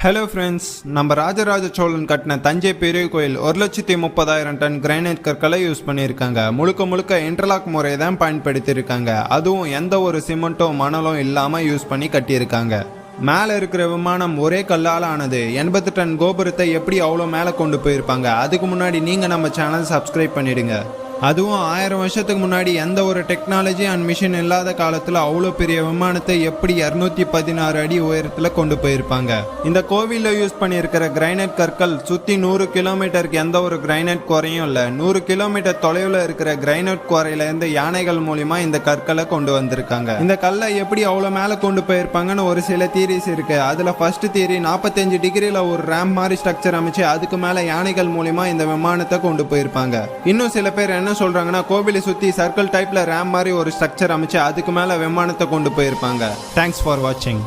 Hello friends, நம்ம ராஜராஜ சோழன் கட்டின தஞ்சை பெரிய கோயில் 1,30,000 டன் கிரானைட் கற்களை யூஸ் பண்ணியிருக்காங்க. முழுக்க இன்டர்லாக் முறையை தான் பயன்படுத்தியிருக்காங்க. அதுவும் எந்த ஒரு சிமெண்ட்டோ மணலோ இல்லாமல் யூஸ் பண்ணி கட்டியிருக்காங்க. மேலே இருக்கிற விமானம் ஒரே கல்லால் ஆனது. 80 டன் கோபுரத்தை எப்படி அவ்வளோ மேலே கொண்டு போயிருப்பாங்க? அதுக்கு முன்னாடி நீங்கள் நம்ம சேனல் சப்ஸ்கிரைப் பண்ணிடுங்க. அதுவும் 1000 வருஷத்துக்கு முன்னாடி எந்த ஒரு டெக்னாலஜி அண்ட் மிஷின் இல்லாத காலத்தில் அவ்வளோ பெரிய விமானத்தை எப்படி 216 அடி உயரத்தில் கொண்டு போயிருப்பாங்க? இந்த கோவிலில் யூஸ் பண்ணியிருக்கிற கிரைனைட் கற்கள் சுற்றி 100 கிலோமீட்டருக்கு எந்த ஒரு கிரைனைட் குறையும் இல்லை. 100 கிலோமீட்டர் தொலைவில் இருக்கிற கிரைனைட் குறையிலேருந்து யானைகள் மூலிமா இந்த கற்களை கொண்டு வந்திருக்காங்க. இந்த கல்லை எப்படி அவ்வளோ மேலே கொண்டு போயிருப்பாங்கன்னு ஒரு சில தியரிஸ் இருக்கு. அதில் ஃபர்ஸ்ட் தியரி 45 டிகிரியில் ஒரு ரேம்ப் மாதிரி ஸ்ட்ரக்சர் அமைச்சு அதுக்கு மேலே யானைகள் மூலிமா இந்த விமானத்தை கொண்டு போயிருப்பாங்க. இன்னும் சில பேர் என்ன சொல்றாங்கன்னா, கோவிலை சுத்தி சர்க்கிள் டைப்ல ரேம் மாதிரி ஒரு ஸ்ட்ரக்சர் அமைச்சு அதுக்கு மேல விமானத்தை கொண்டு போயிருப்பாங்க. தேங்க்ஸ் ஃபார் வாட்சிங்.